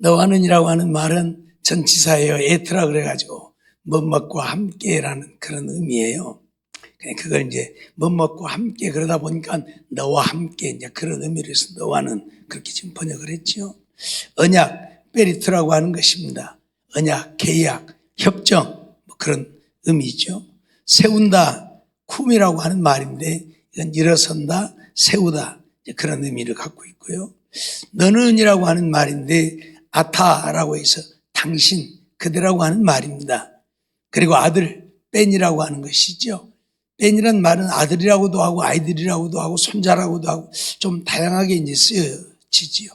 너와는이라고 하는 말은 전치사예요. 에트라 그래가지고 뭐뭇과 함께라는 그런 의미예요. 그걸 이제 뭐뭇과 함께 그러다 보니까 너와 함께 이제 그런 의미로 해서 너와는 그렇게 지금 번역을 했죠. 언약, 베리트라고 하는 것입니다. 언약, 계약, 협정 뭐 그런 의미죠. 세운다, 쿰이라고 하는 말인데 이건 일어선다, 세우다 그런 의미를 갖고 있고요. 너는이라고 하는 말인데 아타라고 해서 당신, 그대라고 하는 말입니다. 그리고 아들, 뺀이라고 하는 것이죠. 뺀이란 말은 아들이라고도 하고 아이들이라고도 하고 손자라고도 하고 좀 다양하게 이제 쓰여지지요.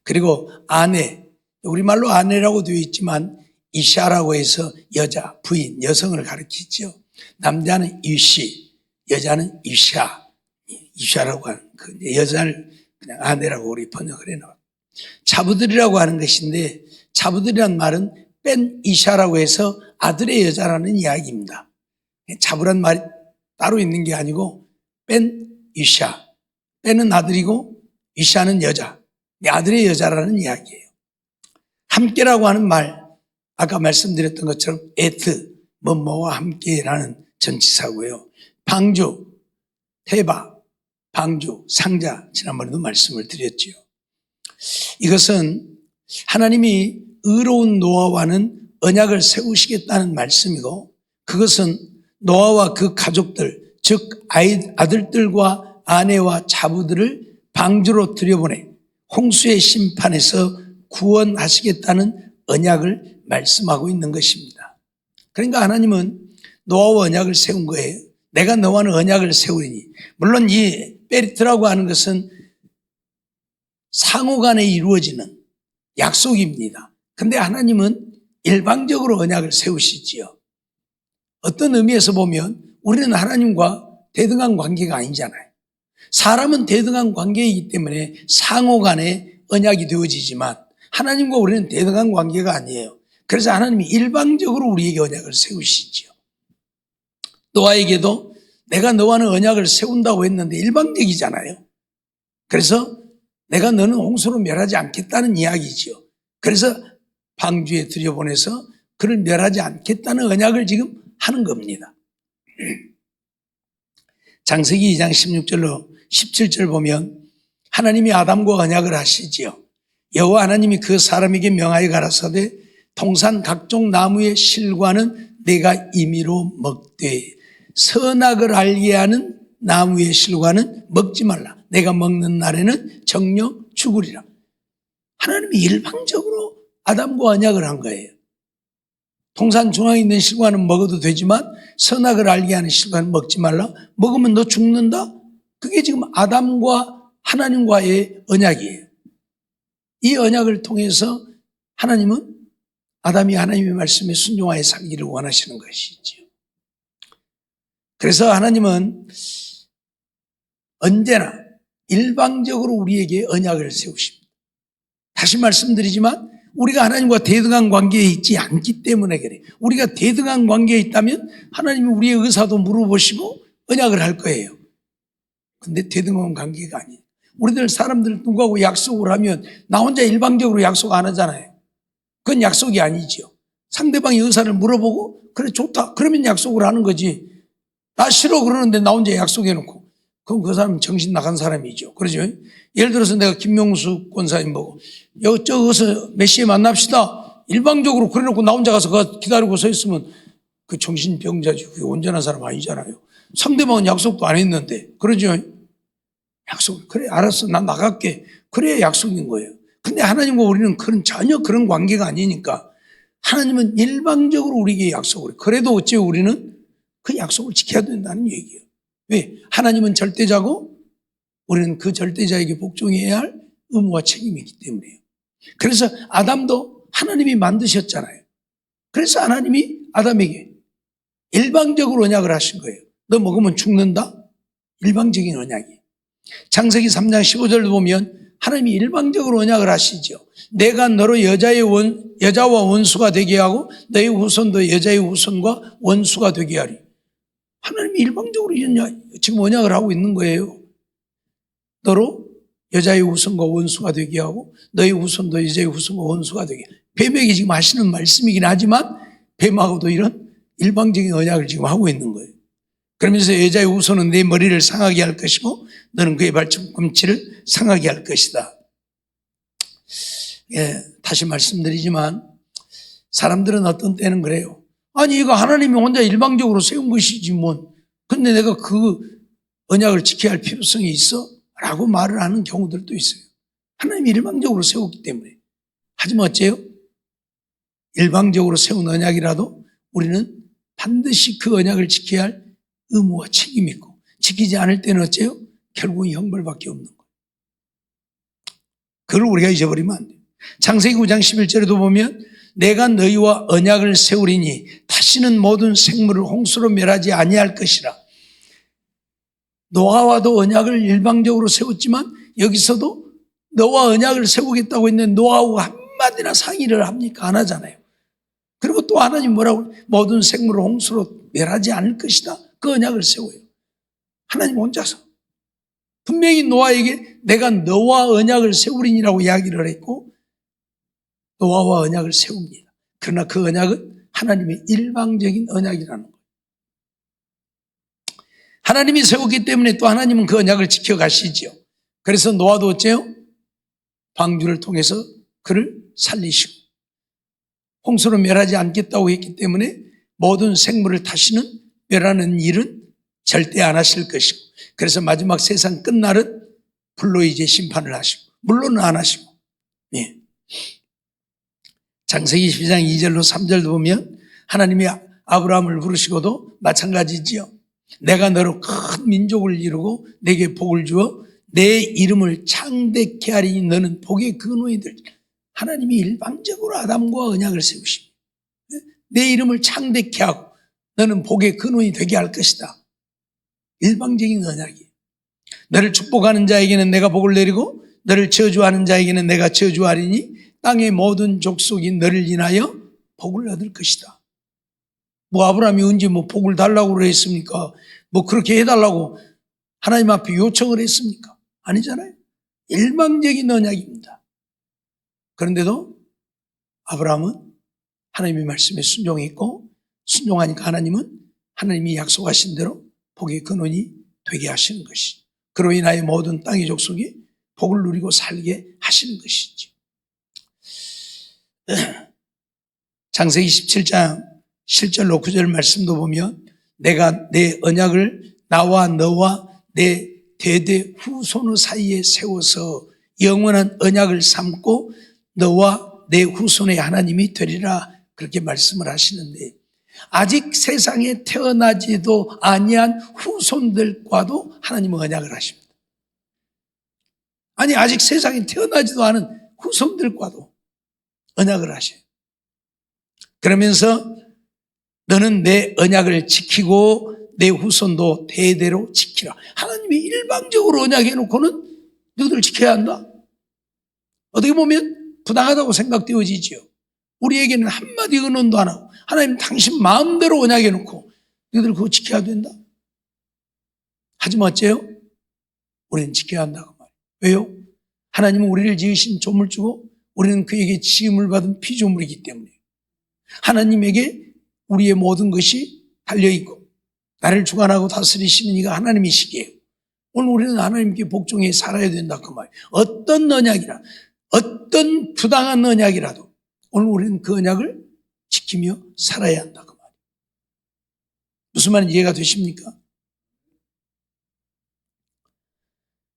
그리고 아내, 우리말로 아내라고 되어 있지만 이샤라고 해서 여자, 부인, 여성을 가리키죠. 남자는 이시, 여자는 이샤, 이샤라고 하는 그 여자를 그냥 아내라고 우리 번역을 해놓아요. 자부들이라고 하는 것인데 자부들이란 말은 뺀 이샤라고 해서 아들의 여자라는 이야기입니다. 자부란 말이 따로 있는 게 아니고 뺀 이샤, 뺀은 아들이고 이샤는 여자, 아들의 여자라는 이야기예요. 함께라고 하는 말, 아까 말씀드렸던 것처럼 에트, 뭐뭐와 함께라는 전치사고요. 방주, 테바, 방주, 상자, 지난번에도 말씀을 드렸지요. 이것은 하나님이 의로운 노아와는 언약을 세우시겠다는 말씀이고 그것은 노아와 그 가족들, 즉 아들들과 아내와 자부들을 방주로 들여보내 홍수의 심판에서 구원하시겠다는 언약을 말씀하고 있는 것입니다. 그러니까 하나님은 노아와 언약을 세운 거예요. 내가 너와는 언약을 세우리니. 물론 이 베리트라고 하는 것은 상호간에 이루어지는 약속입니다. 그런데 하나님은 일방적으로 언약을 세우시지요. 어떤 의미에서 보면 우리는 하나님과 대등한 관계가 아니잖아요. 사람은 대등한 관계이기 때문에 상호간에 언약이 되어지지만 하나님과 우리는 대등한 관계가 아니에요. 그래서 하나님이 일방적으로 우리에게 언약을 세우시지요. 노아에게도 내가 너와는 언약을 세운다고 했는데 일방적이잖아요. 그래서 내가 너는 홍수로 멸하지 않겠다는 이야기지요. 그래서 방주에 들여보내서 그를 멸하지 않겠다는 언약을 지금 하는 겁니다. 창세기 2장 16절로 17절 보면 하나님이 아담과 언약을 하시지요. 여호와 하나님이 그 사람에게 명하여 가라사대 통산 각종 나무의 실과는 내가 임의로 먹되 선악을 알게 하는 나무의 실과는 먹지 말라. 내가 먹는 날에는 정녕 죽으리라. 하나님이 일방적으로 아담과 언약을 한 거예요. 통산 중앙에 있는 실과는 먹어도 되지만 선악을 알게 하는 실과는 먹지 말라. 먹으면 너 죽는다? 그게 지금 아담과 하나님과의 언약이에요. 이 언약을 통해서 하나님은 아담이 하나님의 말씀에 순종하여 살기를 원하시는 것이죠. 그래서 하나님은 언제나 일방적으로 우리에게 언약을 세우십니다. 다시 말씀드리지만 우리가 하나님과 대등한 관계에 있지 않기 때문에 그래요. 우리가 대등한 관계에 있다면 하나님이 우리의 의사도 물어보시고 언약을 할 거예요. 근데 대등한 관계가 아니에요. 우리들 사람들 누구하고 약속을 하면 나 혼자 일방적으로 약속 안 하잖아요. 그건 약속이 아니죠. 상대방의 의사를 물어보고 그래 좋다 그러면 약속을 하는 거지. 나 싫어 그러는데 나 혼자 약속해놓고 그럼 그 사람은 정신 나간 사람이죠. 그러죠. 예를 들어서 내가 김명수 권사님 보고 저기서 몇 시에 만납시다 일방적으로 그래놓고 나 혼자 가서 기다리고 서 있으면 그 정신병자지. 그게 온전한 사람 아니잖아요. 상대방은 약속도 안 했는데 그러죠. 약속 그래 알았어 난 나갈게 그래야 약속인 거예요. 근데 하나님과 우리는 전혀 그런 관계가 아니니까 하나님은 일방적으로 우리에게 약속을 해요. 그래도 어째 우리는 그 약속을 지켜야 된다는 얘기예요. 왜? 하나님은 절대자고 우리는 그 절대자에게 복종해야 할 의무와 책임이 있기 때문에요. 그래서 아담도 하나님이 만드셨잖아요. 그래서 하나님이 아담에게 일방적으로 언약을 하신 거예요. 너 먹으면 죽는다? 일방적인 언약이에요. 창세기 3장 15절도 보면 하나님이 일방적으로 언약을 하시죠. 내가 너로 여자와 원수가 되게 하고 너의 후손도 여자의 후손과 원수가 되게 하리. 하나님이 일방적으로 지금 언약을 하고 있는 거예요. 너로 여자의 후손과 원수가 되게 하고 너의 후손도 여자의 후손과 원수가 되게. 뱀에게 지금 하시는 말씀이긴 하지만 뱀하고도 이런 일방적인 언약을 지금 하고 있는 거예요. 그러면서 여자의 후손은 내 머리를 상하게 할 것이고 너는 그의 발꿈치를 상하게 할 것이다. 예, 다시 말씀드리지만 사람들은 어떤 때는 그래요. 아니 이거 하나님이 혼자 일방적으로 세운 것이지 뭐. 근데 내가 그 언약을 지켜야 할 필요성이 있어? 라고 말을 하는 경우들도 있어요. 하나님이 일방적으로 세웠기 때문에. 하지만 어째요? 일방적으로 세운 언약이라도 우리는 반드시 그 언약을 지켜야 할 의무와 책임이 있고 지키지 않을 때는 어째요? 결국은 형벌밖에 없는 거예요. 그걸 우리가 잊어버리면 안 돼요. 창세기 9장 11절에도 보면 내가 너희와 언약을 세우리니 다시는 모든 생물을 홍수로 멸하지 아니할 것이라. 노아와도 언약을 일방적으로 세웠지만 여기서도 너와 언약을 세우겠다고 했는데 노아하고 한마디나 상의를 합니까? 안 하잖아요. 그리고 또 하나님 뭐라고? 모든 생물을 홍수로 멸하지 않을 것이다. 그 언약을 세워요. 하나님 혼자서. 분명히 노아에게 내가 너와 언약을 세우리니라고 이야기를 했고 노아와 언약을 세웁니다. 그러나 그 언약은 하나님의 일방적인 언약이라는 거예요. 하나님이 세우기 때문에 또 하나님은 그 언약을 지켜가시지요. 그래서 노아도 어째요? 방주를 통해서 그를 살리시고 홍수로 멸하지 않겠다고 했기 때문에 모든 생물을 다시는 멸하는 일은 절대 안 하실 것이고 그래서 마지막 세상 끝날은 불로 이제 심판을 하시고 물로는 안 하시고 예. 창세기 12장 2절로 3절도 보면 하나님이 아브라함을 부르시고도 마찬가지지요. 내가 너로 큰 민족을 이루고 내게 복을 주어 내 이름을 창대케 하리니 너는 복의 근원이 될. 하나님이 일방적으로 아담과 언약을 세우십니다. 내 이름을 창대케 하고 너는 복의 근원이 되게 할 것이다. 일방적인 언약이에요. 너를 축복하는 자에게는 내가 복을 내리고 너를 저주하는 자에게는 내가 저주하리니 땅의 모든 족속이 너를 인하여 복을 얻을 것이다. 뭐 아브라함이 언제 뭐 복을 달라고 그랬습니까? 뭐 그렇게 해달라고 하나님 앞에 요청을 했습니까? 아니잖아요. 일방적인 언약입니다. 그런데도 아브라함은 하나님의 말씀에 순종했고 순종하니까 하나님은 하나님이 약속하신 대로 복의 근원이 되게 하시는 것이 그로 인하여 모든 땅의 족속이 복을 누리고 살게 하시는 것이죠. 창세기 17장 7절 9절 말씀도 보면 내가 내 언약을 나와 너와 내 대대 후손의 사이에 세워서 영원한 언약을 삼고 너와 내 후손의 하나님이 되리라 그렇게 말씀을 하시는데 아직 세상에 태어나지도 아니한 후손들과도 하나님은 언약을 하십니다. 아니 아직 세상에 태어나지도 않은 후손들과도 언약을 하셔요. 그러면서 너는 내 언약을 지키고 내 후손도 대대로 지키라. 하나님이 일방적으로 언약해놓고는 너희들 지켜야 한다. 어떻게 보면 부당하다고 생각되어지지요. 우리에게는 한마디 의논도 안 하고 하나님 당신 마음대로 언약해놓고 너희들 그거 지켜야 된다. 하지만 어째요? 우리는 지켜야 한다고 말이에요. 왜요? 하나님은 우리를 지으신 조물주고 우리는 그에게 지음을 받은 피조물이기 때문에 하나님에게 우리의 모든 것이 달려있고 나를 주관하고 다스리시는 이가 하나님이시기에 오늘 우리는 하나님께 복종해 살아야 된다 그 말이에요. 어떤 언약이라 어떤 부당한 언약이라도 오늘 우리는 그 언약을 지키며 살아야 한다 그 말이에요. 무슨 말인지 이해가 되십니까?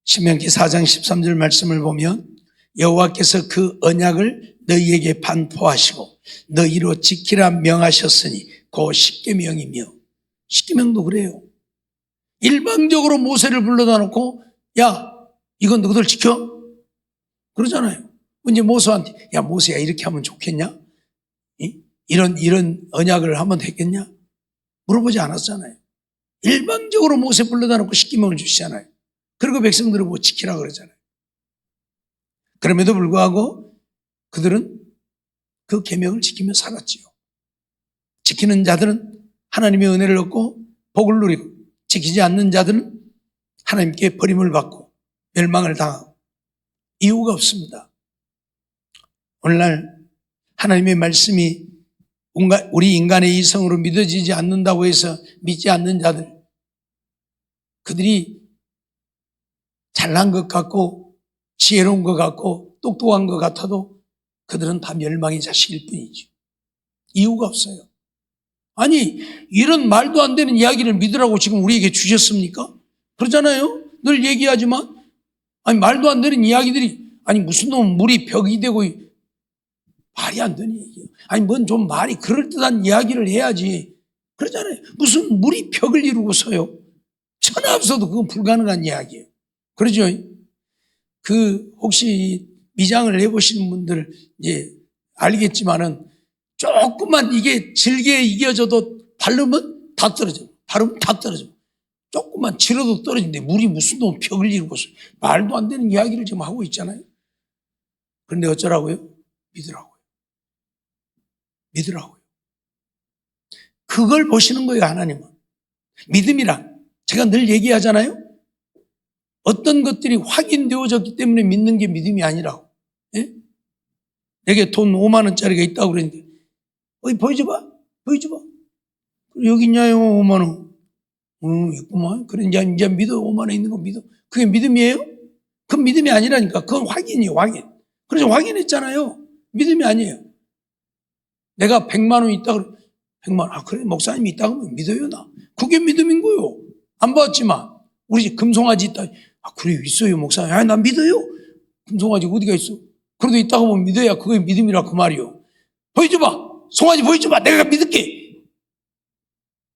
신명기 4장 13절 말씀을 보면 여호와께서 그 언약을 너희에게 반포하시고 너희로 지키라 명하셨으니 그 십계명이며 십계명도 그래요. 일방적으로 모세를 불러다 놓고 야 이건 너희들 지켜? 그러잖아요. 이제 모세한테 야 모세야 이렇게 하면 좋겠냐? 이런 언약을 하면 되겠냐? 물어보지 않았잖아요. 일방적으로 모세 불러다 놓고 십계명을 주시잖아요. 그리고 백성들을 뭐 지키라 그러잖아요. 그럼에도 불구하고 그들은 그 계명을 지키며 살았지요. 지키는 자들은 하나님의 은혜를 얻고 복을 누리고 지키지 않는 자들은 하나님께 버림을 받고 멸망을 당하고 이유가 없습니다. 오늘날 하나님의 말씀이 우리 인간의 이성으로 믿어지지 않는다고 해서 믿지 않는 자들, 그들이 잘난 것 같고 지혜로운 것 같고 똑똑한 것 같아도 그들은 다 멸망의 자식일 뿐이죠. 이유가 없어요. 아니, 이런 말도 안 되는 이야기를 믿으라고 지금 우리에게 주셨습니까? 그러잖아요. 늘 얘기하지만, 아니, 말도 안 되는 이야기들이, 아니, 무슨 놈 물이 벽이 되고, 말이 안 되는 얘기예요. 아니, 뭔 좀 말이 그럴듯한 이야기를 해야지. 그러잖아요. 무슨 물이 벽을 이루고 서요. 천하 없어도 그건 불가능한 이야기예요. 그러죠? 혹시 미장을 해보시는 분들, 이제, 알겠지만은, 조금만 이게 질게 이겨져도 바르면 다 떨어져. 바르면 다 떨어져. 조금만 치러도 떨어지는데 물이 무슨 놈 벽을 이루고 말도 안 되는 이야기를 지금 하고 있잖아요. 그런데 어쩌라고요? 믿으라고요. 믿으라고요. 그걸 보시는 거예요, 하나님은. 믿음이란 제가 늘 얘기하잖아요. 어떤 것들이 확인되어졌기 때문에 믿는 게 믿음이 아니라고. 예? 내게 돈 5만 원짜리가 있다고 그랬는데 어이 보여줘봐. 보여줘봐. 여기 있냐요 5만 원. 있구만. 그래 이제 믿어. 5만 원 있는 거 믿어. 그게 믿음이에요? 그건 믿음이 아니라니까. 그건 확인이에요. 확인. 그래서 확인했잖아요. 믿음이 아니에요. 내가 100만 원 있다 그래. 100만 원. 아 그래 목사님이 있다고 하면 믿어요 나. 그게 믿음인 거예요. 안 봤지만 우리 집 금송아지 있다. 아 그래 있어요 목사님. 아 난 믿어요. 금송아지 어디가 있어? 그래도 있다고 하면 믿어야 그게 믿음이라 그 말이요. 보여줘봐. 송아지 보여줘봐. 내가 믿을게.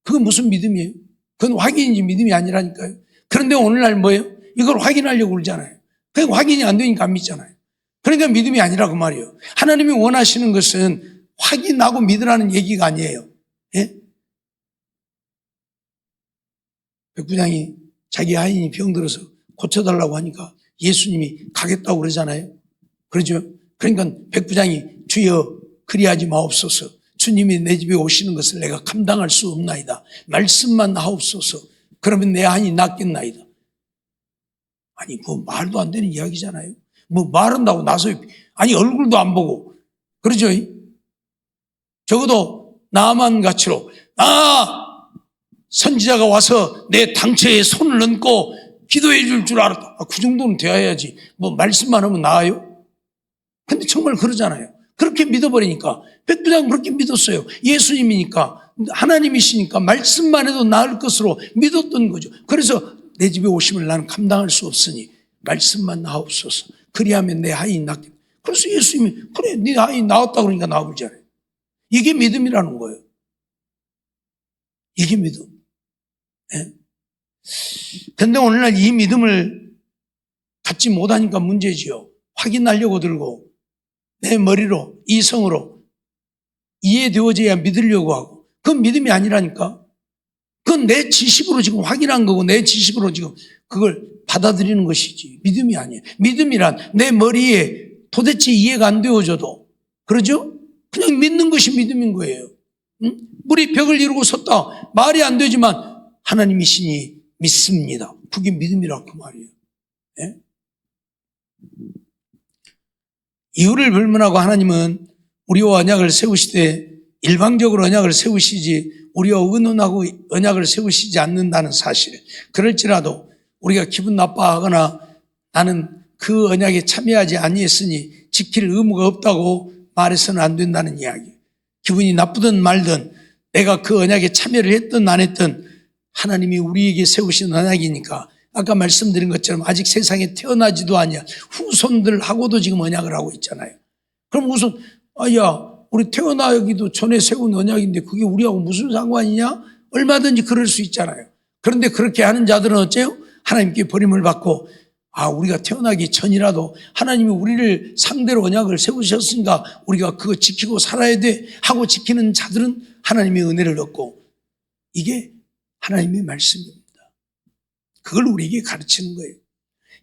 그건 무슨 믿음이에요? 그건 확인인지 믿음이 아니라니까요. 그런데 오늘날 뭐예요? 이걸 확인하려고 그러잖아요. 그게 확인이 안 되니까 안 믿잖아요. 그러니까 믿음이 아니라 그 말이에요. 하나님이 원하시는 것은 확인하고 믿으라는 얘기가 아니에요. 예? 백부장이 자기 아인이 병들어서 고쳐달라고 하니까 예수님이 가겠다고 그러잖아요. 그러죠? 그러니까 백부장이 주여 그리하지 마옵소서. 주님이 내 집에 오시는 것을 내가 감당할 수 없나이다. 말씀만 하옵소서. 그러면 내 아인이 낫겠나이다. 아니 뭐 말도 안 되는 이야기잖아요. 뭐 말한다고 나서 아니 얼굴도 안 보고 그러죠? 적어도 나만 같이로 선지자가 와서 내 당처에 손을 얹고 기도해 줄 줄 알았다. 그 정도는 되어야지. 뭐 말씀만 하면 나아요? 근데 정말 그러잖아요. 그렇게 믿어버리니까 백부장 그렇게 믿었어요. 예수님이니까 하나님이시니까 말씀만 해도 나을 것으로 믿었던 거죠. 그래서 내 집에 오심을 나는 감당할 수 없으니 말씀만 나옵소서. 그리하면 내 아이 낫겠다. 그래서 예수님이 그래 네 아이 나왔다 그러니까 나오잖아요. 이게 믿음이라는 거예요. 이게 믿음. 그런데 오늘날 이 믿음을 갖지 못하니까 문제지요. 확인하려고 들고 내 머리로 이성으로 이해되어져야 믿으려고 하고 그건 믿음이 아니라니까. 그건 내 지식으로 지금 확인한 거고 내 지식으로 지금 그걸 받아들이는 것이지 믿음이 아니에요. 믿음이란 내 머리에 도대체 이해가 안 되어져도 그러죠? 그냥 믿는 것이 믿음인 거예요. 응? 물이 벽을 이루고 섰다. 말이 안 되지만 하나님이시니 믿습니다. 그게 믿음이라고 그 말이에요. 예? 이유를 불문하고 하나님은 우리와 언약을 세우시되 일방적으로 언약을 세우시지 우리와 의논하고 언약을 세우시지 않는다는 사실. 그럴지라도 우리가 기분 나빠하거나 나는 그 언약에 참여하지 아니했으니 지킬 의무가 없다고 말해서는 안 된다는 이야기. 기분이 나쁘든 말든 내가 그 언약에 참여를 했든 안 했든 하나님이 우리에게 세우신 언약이니까 아까 말씀드린 것처럼 아직 세상에 태어나지도 아니야. 후손들하고도 지금 언약을 하고 있잖아요. 그럼 우선 우리 태어나기도 전에 세운 언약인데 그게 우리하고 무슨 상관이냐? 얼마든지 그럴 수 있잖아요. 그런데 그렇게 하는 자들은 어째요? 하나님께 버림을 받고 우리가 태어나기 전이라도 하나님이 우리를 상대로 언약을 세우셨으니까 우리가 그거 지키고 살아야 돼 하고 지키는 자들은 하나님의 은혜를 얻고 이게 하나님의 말씀입니다. 그걸 우리에게 가르치는 거예요.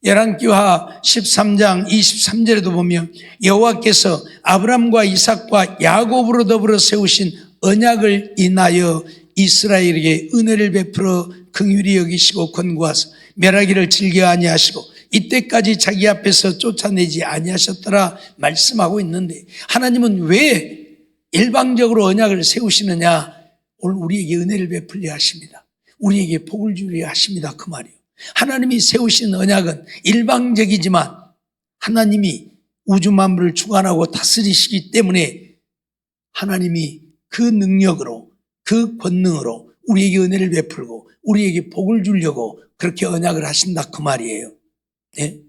열왕기하 13장 23절에도 보면 여호와께서 아브람과 이삭과 야곱으로 더불어 세우신 언약을 인하여 이스라엘에게 은혜를 베풀어 긍휼히 여기시고 권고하사 멸하기를 즐겨 아니하시고 이때까지 자기 앞에서 쫓아내지 아니하셨더라 말씀하고 있는데, 하나님은 왜 일방적으로 언약을 세우시느냐? 오늘 우리에게 은혜를 베풀려 하십니다. 우리에게 복을 주려 하십니다. 그 말이에요. 하나님이 세우신 언약은 일방적이지만 하나님이 우주 만물을 주관하고 다스리시기 때문에 하나님이 그 능력으로, 그 권능으로 우리에게 은혜를 베풀고 우리에게 복을 주려고 그렇게 언약을 하신다 그 말이에요. 네?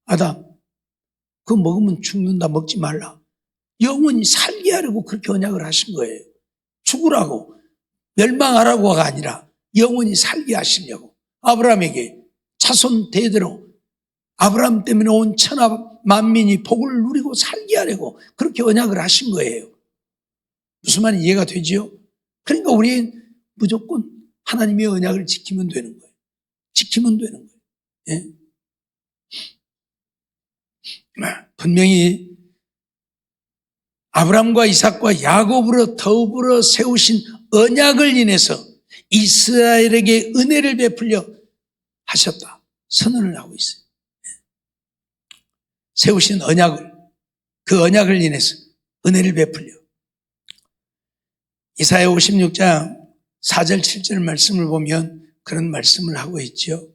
아담, 그거 먹으면 죽는다, 먹지 말라. 영원히 살게 하려고 그렇게 언약을 하신 거예요. 죽으라고, 멸망하라고가 아니라 영원히 살게 하시려고. 아브라함에게 자손 대대로 아브라함 때문에 온 천하 만민이 복을 누리고 살게 하려고 그렇게 언약을 하신 거예요. 무슨 말인지 이해가 되지요? 그러니까 우리는 무조건 하나님의 언약을 지키면 되는 거예요. 지키면 되는 거예요. 예? 분명히 아브라함과 이삭과 야곱으로 더불어 세우신 언약을 인해서 이스라엘에게 은혜를 베풀려 하셨다, 선언을 하고 있어요. 세우신 언약을, 그 언약을 인해서 은혜를 베풀려. 이사야 56장 4절 7절 말씀을 보면 그런 말씀을 하고 있죠.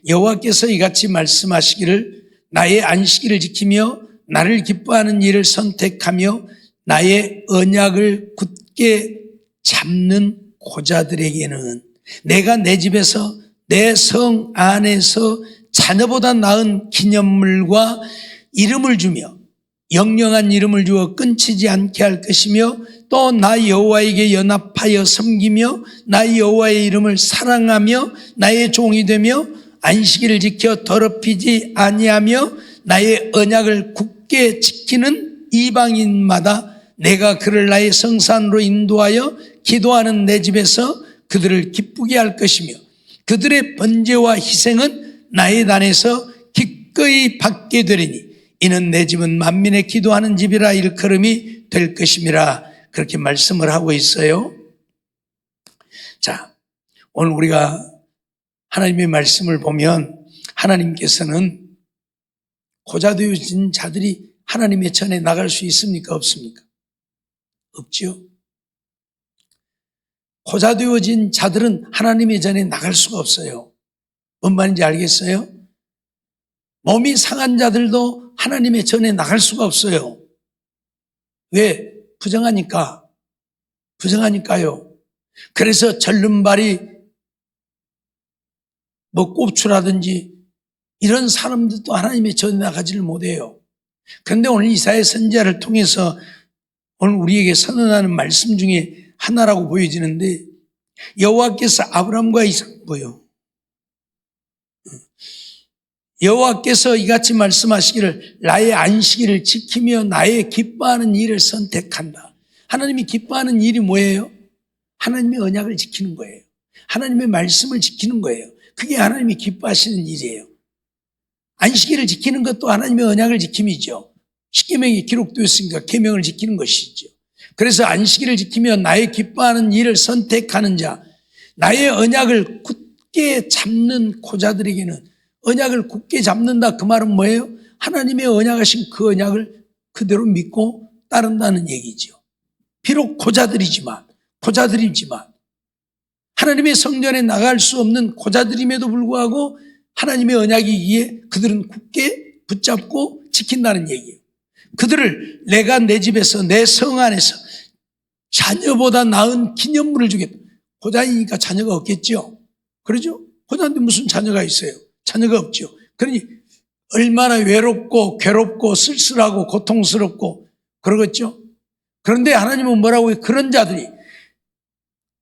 여호와께서 이같이 말씀하시기를, 나의 안식일을 지키며 나를 기뻐하는 일을 선택하며 나의 언약을 굳게 잡는 고자들에게는 내가 내 집에서 내 성 안에서 자녀보다 나은 기념물과 이름을 주며 영영한 이름을 주어 끊치지 않게 할 것이며, 또 나 여호와에게 연합하여 섬기며 나 여호와의 이름을 사랑하며 나의 종이 되며 안식일을 지켜 더럽히지 아니하며 나의 언약을 굳게 지키는 이방인마다 내가 그를 나의 성산으로 인도하여 기도하는 내 집에서 그들을 기쁘게 할 것이며, 그들의 번제와 희생은 나의 단에서 기꺼이 받게 되리니 이는 내 집은 만민의 기도하는 집이라 일컬음이 될 것임이라, 그렇게 말씀을 하고 있어요. 자, 오늘 우리가 하나님의 말씀을 보면 하나님께서는 고자되어진 자들이 하나님의 전에 나갈 수 있습니까? 없습니까? 없죠. 고자되어진 자들은 하나님의 전에 나갈 수가 없어요. 뭔 말인지 알겠어요? 몸이 상한 자들도 하나님의 전에 나갈 수가 없어요. 왜? 부정하니까. 부정하니까요. 그래서 절름발이 뭐 꼽추라든지 이런 사람들도 하나님의 전에 나가지를 못해요. 그런데 오늘 이사야 선지자를 통해서 오늘 우리에게 선언하는 말씀 중에 하나라고 보여지는데, 여호와께서 아브라함과 이삭, 여호와께서 이같이 말씀하시기를, 나의 안식일을 지키며 나의 기뻐하는 일을 선택한다. 하나님이 기뻐하는 일이 뭐예요? 하나님의 언약을 지키는 거예요. 하나님의 말씀을 지키는 거예요. 그게 하나님이 기뻐하시는 일이에요. 안식일을 지키는 것도 하나님의 언약을 지킴이죠. 십계명이 기록되었으니까 계명을 지키는 것이죠. 그래서 안식일을 지키며 나의 기뻐하는 일을 선택하는 자, 나의 언약을 굳게 잡는 고자들에게는, 언약을 굳게 잡는다 그 말은 뭐예요? 하나님의 언약하신 그 언약을 그대로 믿고 따른다는 얘기죠. 비록 고자들이지만 하나님의 성전에 나갈 수 없는 고자들임에도 불구하고 하나님의 언약이기에 그들은 굳게 붙잡고 지킨다는 얘기예요. 그들을 내가 내 집에서 내 성 안에서 자녀보다 나은 기념물을 주겠다. 고자이니까 자녀가 없겠죠. 그러죠? 고자인데 무슨 자녀가 있어요? 자녀가 없죠. 그러니 얼마나 외롭고 괴롭고 쓸쓸하고 고통스럽고 그러겠죠. 그런데 하나님은 뭐라고 해요? 그런 자들이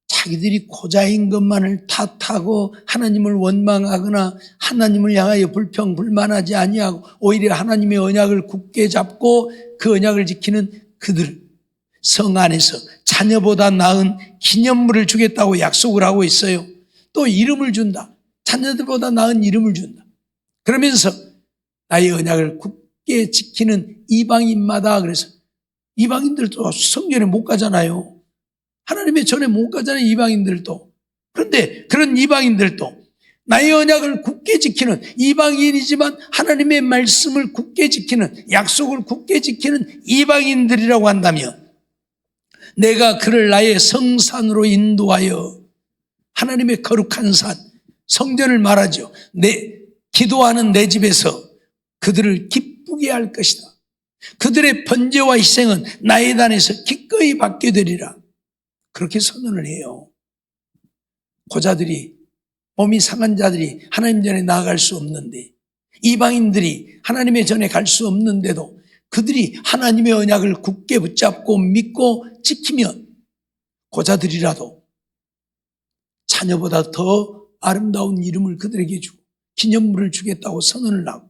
자기들이 고자인 것만을 탓하고 하나님을 원망하거나 하나님을 향하여 불평불만하지 아니하고 오히려 하나님의 언약을 굳게 잡고 그 언약을 지키는 그들, 성 안에서 자녀보다 나은 기념물을 주겠다고 약속을 하고 있어요. 또 이름을 준다. 자녀들보다 나은 이름을 준다. 그러면서 나의 언약을 굳게 지키는 이방인마다, 그래서 이방인들도 성전에 못 가잖아요. 하나님의 전에 못 가잖아요, 이방인들도. 그런데 그런 이방인들도 나의 언약을 굳게 지키는, 이방인이지만 하나님의 말씀을 굳게 지키는, 약속을 굳게 지키는 이방인들이라고 한다면 내가 그를 나의 성산으로 인도하여, 하나님의 거룩한 산, 성전을 말하죠. 기도하는 내 집에서 그들을 기쁘게 할 것이다. 그들의 번제와 희생은 나의 단에서 기꺼이 받게 되리라. 그렇게 선언을 해요. 고자들이, 몸이 상한 자들이 하나님 전에 나아갈 수 없는데, 이방인들이 하나님의 전에 갈 수 없는데도 그들이 하나님의 언약을 굳게 붙잡고 믿고 지키면 고자들이라도 자녀보다 더 아름다운 이름을 그들에게 주고 기념물을 주겠다고 선언을 하고,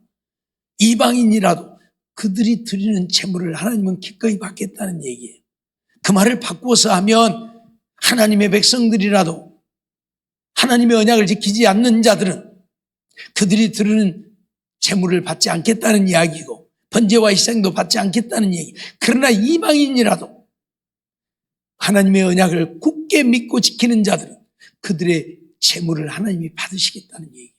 이방인이라도 그들이 드리는 제물을 하나님은 기꺼이 받겠다는 얘기예요. 그 말을 바꾸어서 하면 하나님의 백성들이라도, 하나님의 언약을 지키지 않는 자들은 그들이 드리는 제물을 받지 않겠다는 이야기고 번제와 희생도 받지 않겠다는 얘기. 그러나 이방인이라도 하나님의 언약을 굳게 믿고 지키는 자들은 그들의 제물을 하나님이 받으시겠다는 얘기예요.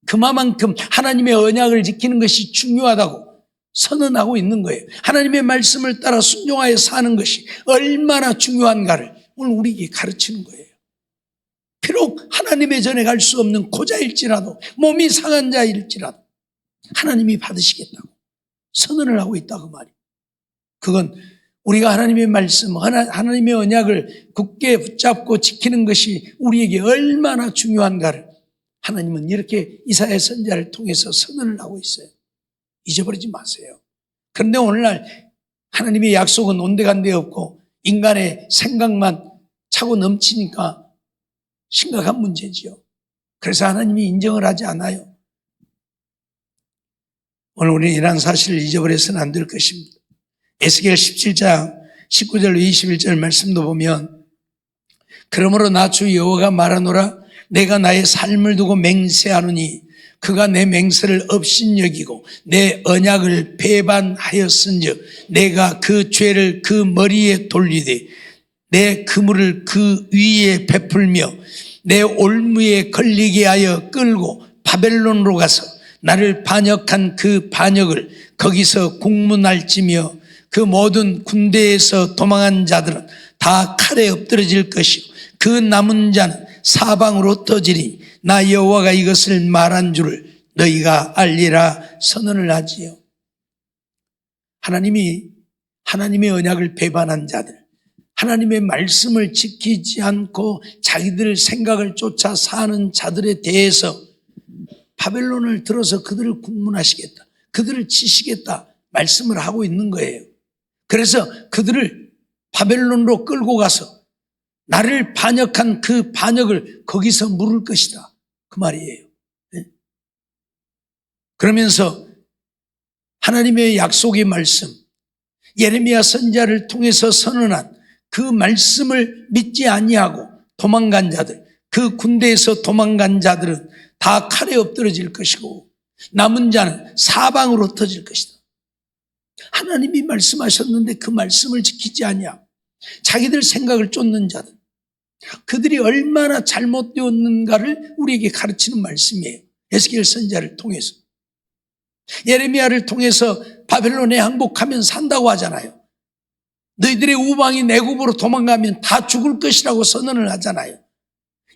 그만큼 하나님의 언약을 지키는 것이 중요하다고 선언하고 있는 거예요. 하나님의 말씀을 따라 순종하여 사는 것이 얼마나 중요한가를 오늘 우리에게 가르치는 거예요. 비록 하나님의 전에 갈 수 없는 고자일지라도, 몸이 상한 자일지라도 하나님이 받으시겠다고 선언을 하고 있다고 말이에요. 그건 우리가 하나님의 말씀, 하나님의 언약을 굳게 붙잡고 지키는 것이 우리에게 얼마나 중요한가를 하나님은 이렇게 이사야 선지자를 통해서 선언을 하고 있어요. 잊어버리지 마세요. 그런데 오늘날 하나님의 약속은 온데간데 없고 인간의 생각만 차고 넘치니까 심각한 문제지요. 그래서 하나님이 인정을 하지 않아요. 오늘 우리는 이러한 사실을 잊어버려서는 안 될 것입니다. 에스겔 17장 19절로 21절 말씀도 보면, 그러므로 나 주 여호와가 말하노라, 내가 나의 삶을 두고 맹세하노니 그가 내 맹세를 업신여기고 내 언약을 배반하였은즉 내가 그 죄를 그 머리에 돌리되 내 그물을 그 위에 베풀며 내 올무에 걸리게 하여 끌고 바벨론으로 가서 나를 반역한 그 반역을 거기서 국문할지며 그 모든 군대에서 도망한 자들은 다 칼에 엎드러질 것이고 그 남은 자는 사방으로 떠지리. 나 여호와가 이것을 말한 줄을 너희가 알리라 선언을 하지요. 하나님이 하나님의 언약을 배반한 자들, 하나님의 말씀을 지키지 않고 자기들 생각을 쫓아 사는 자들에 대해서 바벨론을 들어서 그들을 국문하시겠다, 그들을 치시겠다 말씀을 하고 있는 거예요. 그래서 그들을 바벨론으로 끌고 가서 나를 반역한 그 반역을 거기서 물을 것이다, 그 말이에요. 그러면서 하나님의 약속의 말씀, 예레미야 선지자를 통해서 선언한 그 말씀을 믿지 아니하고 도망간 자들, 그 군대에서 도망간 자들은 다 칼에 엎드러질 것이고 남은 자는 사방으로 터질 것이다. 하나님이 말씀하셨는데 그 말씀을 지키지 아니하고 자기들 생각을 쫓는 자들, 그들이 얼마나 잘못되었는가를 우리에게 가르치는 말씀이에요. 에스겔 선지자를 통해서. 예레미야를 통해서 바벨론에 항복하면 산다고 하잖아요. 너희들의 우방인 애굽으로 도망가면 다 죽을 것이라고 선언을 하잖아요.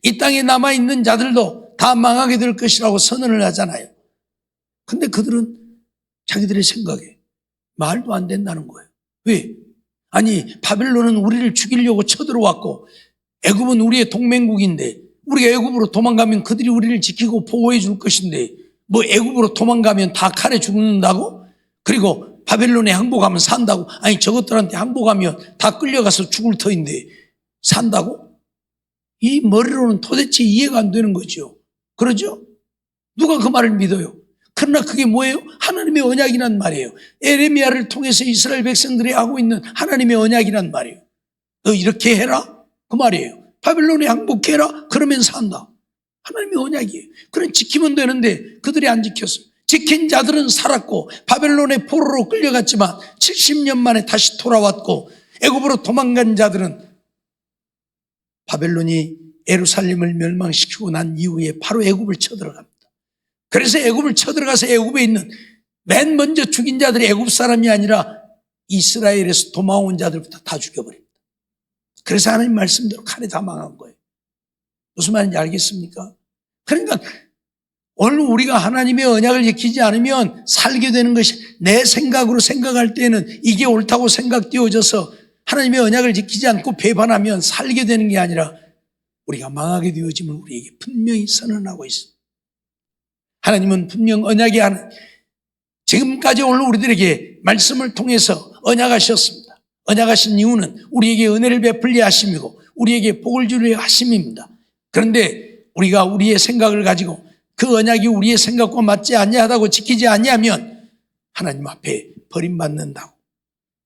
이 땅에 남아있는 자들도 다 망하게 될 것이라고 선언을 하잖아요. 근데 그들은 자기들의 생각에 말도 안 된다는 거예요. 왜? 아니, 바벨론은 우리를 죽이려고 쳐들어왔고 애굽은 우리의 동맹국인데 우리가 애굽으로 도망가면 그들이 우리를 지키고 보호해 줄 것인데 뭐 애굽으로 도망가면 다 칼에 죽는다고? 그리고 바벨론에 항복하면 산다고? 아니, 저것들한테 항복하면 다 끌려가서 죽을 터인데 산다고? 이 머리로는 도대체 이해가 안 되는 거죠. 그러죠? 누가 그 말을 믿어요? 그러나 그게 뭐예요? 하나님의 언약이란 말이에요. 예레미야를 통해서 이스라엘 백성들이 하고 있는 하나님의 언약이란 말이에요. 너 이렇게 해라? 그 말이에요. 바벨론에 항복해라? 그러면 산다. 하나님의 언약이에요. 그럼 지키면 되는데 그들이 안 지켰어요. 지킨 자들은 살았고 바벨론의 포로로 끌려갔지만 70년 만에 다시 돌아왔고 애굽으로 도망간 자들은 바벨론이 예루살렘을 멸망시키고 난 이후에 바로 애굽을 쳐들어갑니다. 그래서 애굽을 쳐들어가서 애굽에 있는 맨 먼저 죽인 자들이 애굽 사람이 아니라 이스라엘에서 도망온 자들부터 다 죽여버립니다. 그래서 하나님 말씀대로 칼에 다 망한 거예요. 무슨 말인지 알겠습니까? 그러니까 오늘 우리가 하나님의 언약을 지키지 않으면 살게 되는 것이, 내 생각으로 생각할 때는 이게 옳다고 생각되어져서 하나님의 언약을 지키지 않고 배반하면 살게 되는 게 아니라 우리가 망하게 되어짐을 우리에게 분명히 선언하고 있습니다. 하나님은 분명 언약이 지금까지 오늘 우리들에게 말씀을 통해서 언약하셨습니다. 언약하신 이유는 우리에게 은혜를 베풀려 하심이고 우리에게 복을 주려 하심입니다. 그런데 우리가 우리의 생각을 가지고 그 언약이 우리의 생각과 맞지 아니하다고 지키지 아니하면 하나님 앞에 버림받는다고,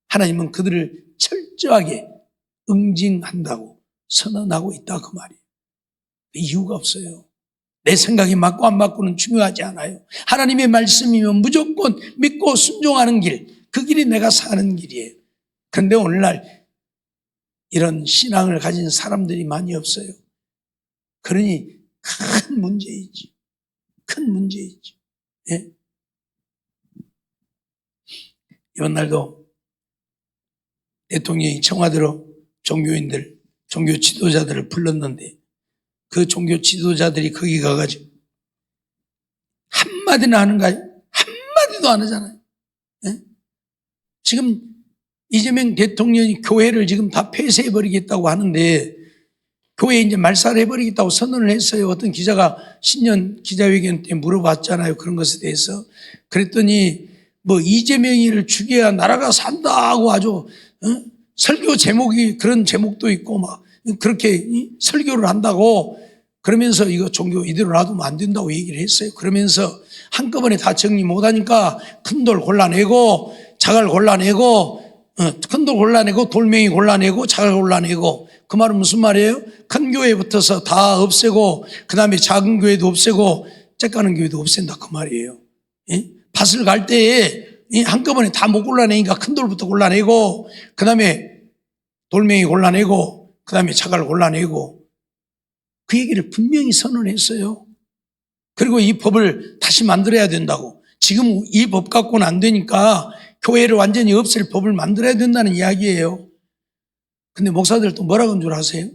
하나님은 그들을 철저하게 응징한다고 선언하고 있다, 그 말이에요. 이유가 없어요. 내 생각이 맞고 안 맞고는 중요하지 않아요. 하나님의 말씀이면 무조건 믿고 순종하는 길, 그 길이 내가 사는 길이에요. 그런데 오늘날 이런 신앙을 가진 사람들이 많이 없어요. 그러니 큰 문제이지. 큰 문제이지. 예? 이번 날도 대통령이 청와대로 종교인들, 종교 지도자들을 불렀는데 그 종교 지도자들이 거기 가가지고 한마디나 하는가요? 한마디도 안 하잖아요. 예? 지금 이재명 대통령이 교회를 지금 다 폐쇄해버리겠다고 하는데 교회에 이제 말살을 해버리겠다고 선언을 했어요. 어떤 기자가 신년 기자회견 때 물어봤잖아요. 그런 것에 대해서. 그랬더니 뭐 이재명이를 죽여야 나라가 산다고 아주 설교 제목이 그런 제목도 있고 막 그렇게 설교를 한다고, 그러면서 이거 종교 이대로 놔두면 안 된다고 얘기를 했어요. 그러면서 한꺼번에 다 정리 못하니까 큰 돌 골라내고 자갈 골라내고 큰 돌 골라내고 돌멩이 골라내고 자갈 골라내고, 그 말은 무슨 말이에요? 큰 교회 붙어서 다 없애고 그 다음에 작은 교회도 없애고 째까는 교회도 없앤다, 그 말이에요. 예? 밭을 갈 때에 한꺼번에 다 못 골라내니까 큰 돌부터 골라내고 그 다음에 돌멩이 골라내고 그 다음에 자갈 골라내고, 그 얘기를 분명히 선언했어요. 그리고 이 법을 다시 만들어야 된다고. 지금 이 법 갖고는 안 되니까 교회를 완전히 없앨 법을 만들어야 된다는 이야기예요. 근데 목사들 또 뭐라고 한 줄 아세요?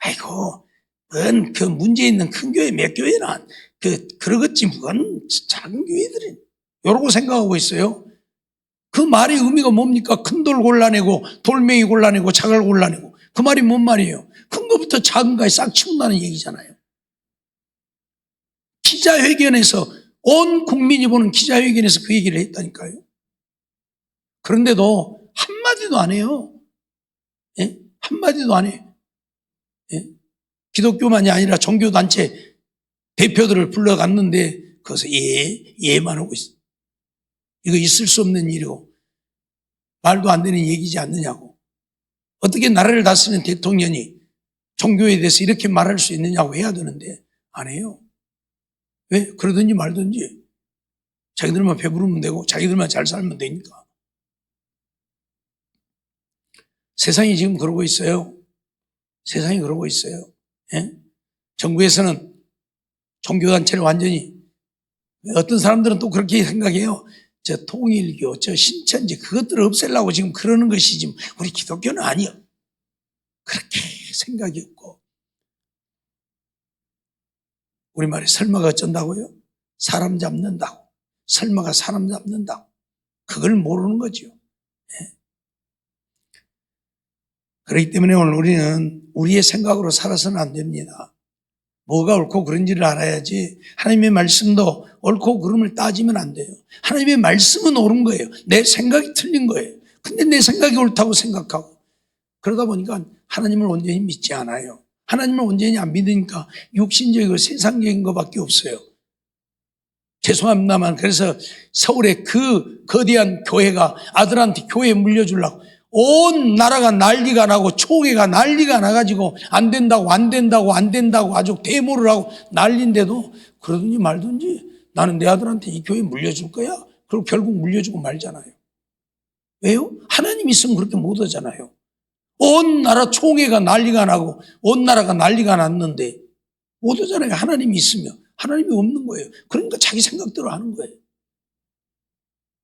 아이고, 뭔 그 문제 있는 큰 교회 몇 교회나 그러겠지, 뭔 작은 교회들이, 이러고 생각하고 있어요. 그 말의 의미가 뭡니까? 큰 돌 골라내고 돌멩이 골라내고 자갈 골라내고, 그 말이 뭔 말이에요? 큰 것부터 작은 거에 싹 치운다는 얘기잖아요. 기자회견에서, 온 국민이 보는 기자회견에서 그 얘기를 했다니까요. 그런데도 한마디도 안 해요. 예? 한마디도 안 해요. 예? 기독교만이 아니라 종교단체 대표들을 불러갔는데 거기서 예만 하고 있어요. 이거 있을 수 없는 일이고 말도 안 되는 얘기지 않느냐고. 어떻게 나라를 다스리는 대통령이 종교에 대해서 이렇게 말할 수 있느냐고 해야 되는데 안 해요. 왜? 그러든지 말든지 자기들만 배부르면 되고 자기들만 잘 살면 되니까. 세상이 지금 그러고 있어요. 세상이 그러고 있어요. 예? 정부에서는 종교단체를 완전히, 어떤 사람들은 또 그렇게 생각해요. 저 통일교, 저 신천지 그것들을 없애려고 지금 그러는 것이지 우리 기독교는 아니요. 그렇게 생각이 없고, 우리말에 설마가 어쩐다고요? 사람 잡는다고. 설마가 사람 잡는다고. 그걸 모르는 거죠. 예. 그렇기 때문에 오늘 우리는 우리의 생각으로 살아서는 안 됩니다. 뭐가 옳고 그른지를 알아야지. 하나님의 말씀도 옳고 그름을 따지면 안 돼요. 하나님의 말씀은 옳은 거예요. 내 생각이 틀린 거예요. 근데 내 생각이 옳다고 생각하고, 그러다 보니까 하나님을 온전히 믿지 않아요. 하나님을 온전히 안 믿으니까 육신적이고 세상적인 것밖에 없어요. 죄송합니다만, 그래서 서울의 그 거대한 교회가 아들한테 교회 물려주려고 온 나라가 난리가 나고 총회가 난리가 나가지고 안 된다고 아주 데모를 하고 난리인데도 그러든지 말든지 나는 내 아들한테 이 교회 물려줄 거야. 그리고 결국 물려주고 말잖아요. 왜요? 하나님 있으면 그렇게 못 하잖아요. 온 나라 총회가 난리가 나고 온 나라가 난리가 났는데 못 오잖아요. 하나님이 있으며 하나님이 없는 거예요. 그러니까 자기 생각대로 하는 거예요.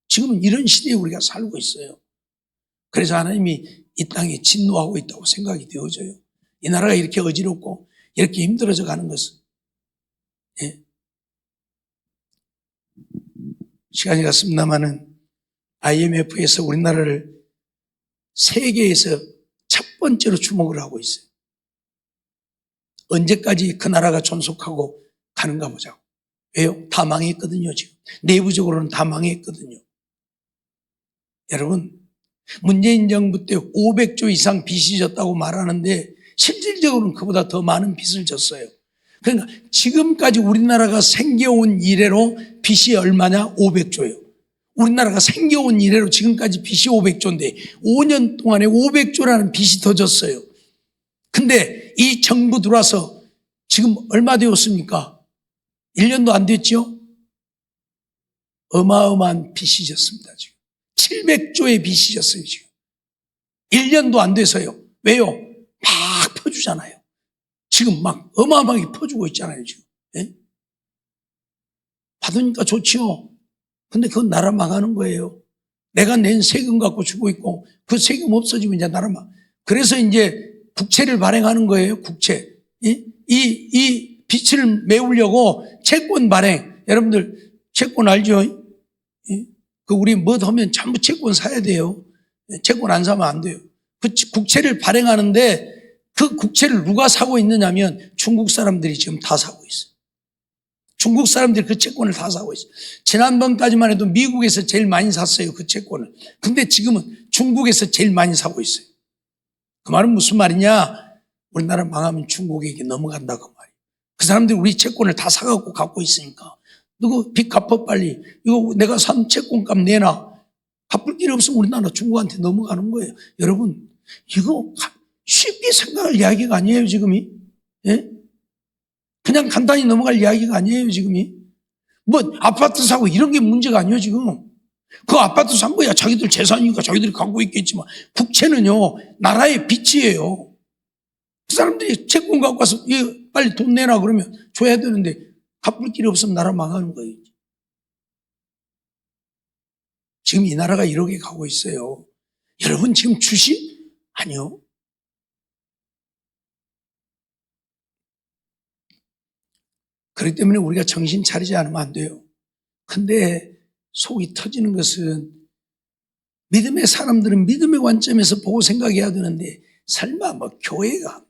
지금은 이런 시대에 우리가 살고 있어요. 그래서 하나님이 이 땅에 진노하고 있다고 생각이 되어져요. 이 나라가 이렇게 어지럽고 이렇게 힘들어져 가는 것은. 예. 시간이 갔습니다마는 IMF에서 우리나라를 세계에서 첫 번째로 주목을 하고 있어요. 언제까지 그 나라가 존속하고 가는가 보자고. 왜요? 다 망했거든요, 지금. 내부적으로는 다 망했거든요. 여러분, 문재인 정부 때 500조 이상 빚이 졌다고 말하는데 실질적으로는 그보다 더 많은 빚을 졌어요. 그러니까 지금까지 우리나라가 생겨온 이래로 빚이 얼마냐? 500조예요. 우리나라가 생겨온 이래로 지금까지 빚이 500조인데 5년 동안에 500조라는 빚이 더 졌어요. 근데 이 정부 들어와서 지금 얼마 되었습니까? 1년도 안 됐죠? 어마어마한 빚이 졌습니다, 지금. 700조의 빚이 졌어요, 지금. 1년도 안 돼서요. 왜요? 막 퍼주잖아요. 지금 막 어마어마하게 퍼주고 있잖아요, 지금. 예? 받으니까 좋지요. 근데 그건 나라 망하는 거예요. 내가 낸 세금 갖고 주고 있고 그 세금 없어지면 이제 나라 망. 그래서 이제 국채를 발행하는 거예요, 국채. 이 빚을 메우려고 채권 발행. 여러분들 채권 알죠? 그 우리 뭐 하면 전부 채권 사야 돼요. 채권 안 사면 안 돼요. 그 국채를 발행하는데 그 국채를 누가 사고 있느냐면 중국 사람들이 지금 다 사고 있어요. 중국 사람들이 그 채권을 다 사고 있어요. 지난번까지만 해도 미국에서 제일 많이 샀어요, 그 채권을. 근데 지금은 중국에서 제일 많이 사고 있어요. 그 말은 무슨 말이냐? 우리나라 망하면 중국에게 넘어간다고 말이에요. 그 사람들이 우리 채권을 다 사갖고 갖고 있으니까. 누구 빚 갚아 빨리. 이거 내가 산 채권값 내놔. 갚을 길 없으면 우리나라 중국한테 넘어가는 거예요. 여러분, 이거 쉽게 생각할 이야기가 아니에요, 지금이. 예? 그냥 간단히 넘어갈 이야기가 아니에요, 지금이. 뭐 아파트 사고 이런 게 문제가 아니에요, 지금. 그 아파트 산 거야 자기들 재산이니까 자기들이 갖고 있겠지만 국채는요, 나라의 빚이에요. 그 사람들이 채권 갖고 와서 빨리 돈 내놔 그러면 줘야 되는데 갚을 길이 없으면 나라 망하는 거예요. 지금 이 나라가 이렇게 가고 있어요. 여러분 지금 주식? 아니요. 그렇기 때문에 우리가 정신 차리지 않으면 안 돼요. 근데 속이 터지는 것은 믿음의 사람들은 믿음의 관점에서 보고 생각해야 되는데 설마 뭐 교회가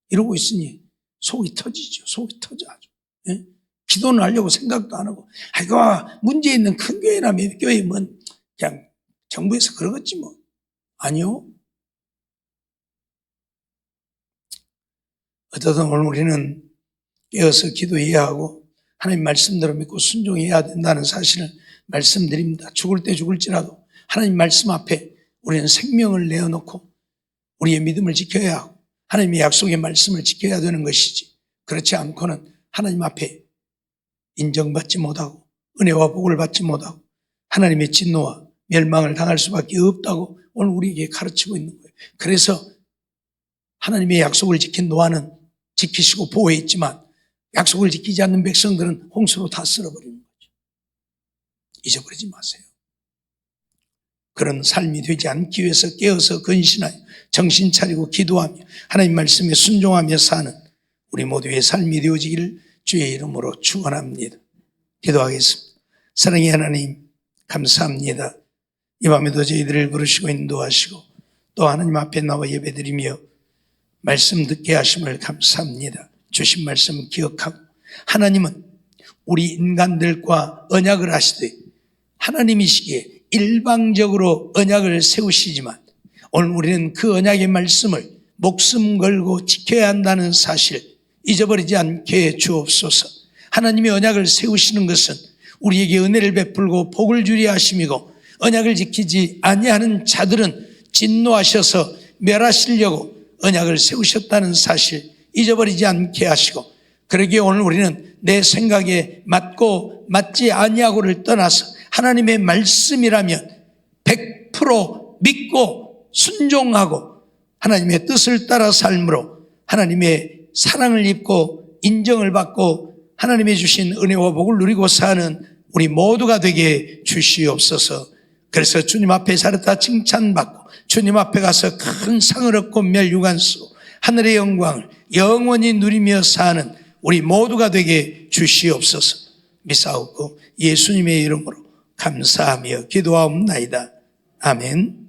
이러고 있으니 속이 터지죠. 속이 터져 아주. 예? 기도는 하려고 생각도 안 하고 아이고 문제 있는 큰 교회나 몇 교회면 그냥 정부에서 그러겠지 뭐. 아니요. 어쩌든 오늘 우리는 깨어서 기도해야 하고 하나님 말씀대로 믿고 순종해야 된다는 사실을 말씀드립니다. 죽을 때 죽을지라도 하나님 말씀 앞에 우리는 생명을 내어놓고 우리의 믿음을 지켜야 하고 하나님의 약속의 말씀을 지켜야 되는 것이지 그렇지 않고는 하나님 앞에 인정받지 못하고 은혜와 복을 받지 못하고 하나님의 진노와 멸망을 당할 수밖에 없다고 오늘 우리에게 가르치고 있는 거예요. 그래서 하나님의 약속을 지킨 노아는 지키시고 보호했지만 약속을 지키지 않는 백성들은 홍수로 다 쓸어버리는 거죠. 잊어버리지 마세요. 그런 삶이 되지 않기 위해서 깨어서 근신하여 정신 차리고 기도하며 하나님 말씀에 순종하며 사는 우리 모두의 삶이 되어지기를 주의 이름으로 축원합니다. 기도하겠습니다. 사랑의 하나님 감사합니다. 이 밤에도 저희들을 부르시고 인도하시고 또 하나님 앞에 나와 예배드리며 말씀 듣게 하심을 감사합니다. 주신 말씀 기억하고 하나님은 우리 인간들과 언약을 하시되 하나님이시기에 일방적으로 언약을 세우시지만 오늘 우리는 그 언약의 말씀을 목숨 걸고 지켜야 한다는 사실 잊어버리지 않게 주옵소서. 하나님의 언약을 세우시는 것은 우리에게 은혜를 베풀고 복을 주려 하심이고 언약을 지키지 아니하는 자들은 진노하셔서 멸하시려고 언약을 세우셨다는 사실 잊어버리지 않게 하시고 그러기에 오늘 우리는 내 생각에 맞고 맞지 아니하고를 떠나서 하나님의 말씀이라면 100% 믿고 순종하고 하나님의 뜻을 따라 삶으로 하나님의 사랑을 입고 인정을 받고 하나님이 주신 은혜와 복을 누리고 사는 우리 모두가 되게 주시옵소서. 그래서 주님 앞에 살았다 칭찬받고 주님 앞에 가서 큰 상을 얻고 멸류관수 하늘의 영광을 영원히 누리며 사는 우리 모두가 되게 주시옵소서. 믿사옵고 예수님의 이름으로 감사하며 기도하옵나이다. 아멘.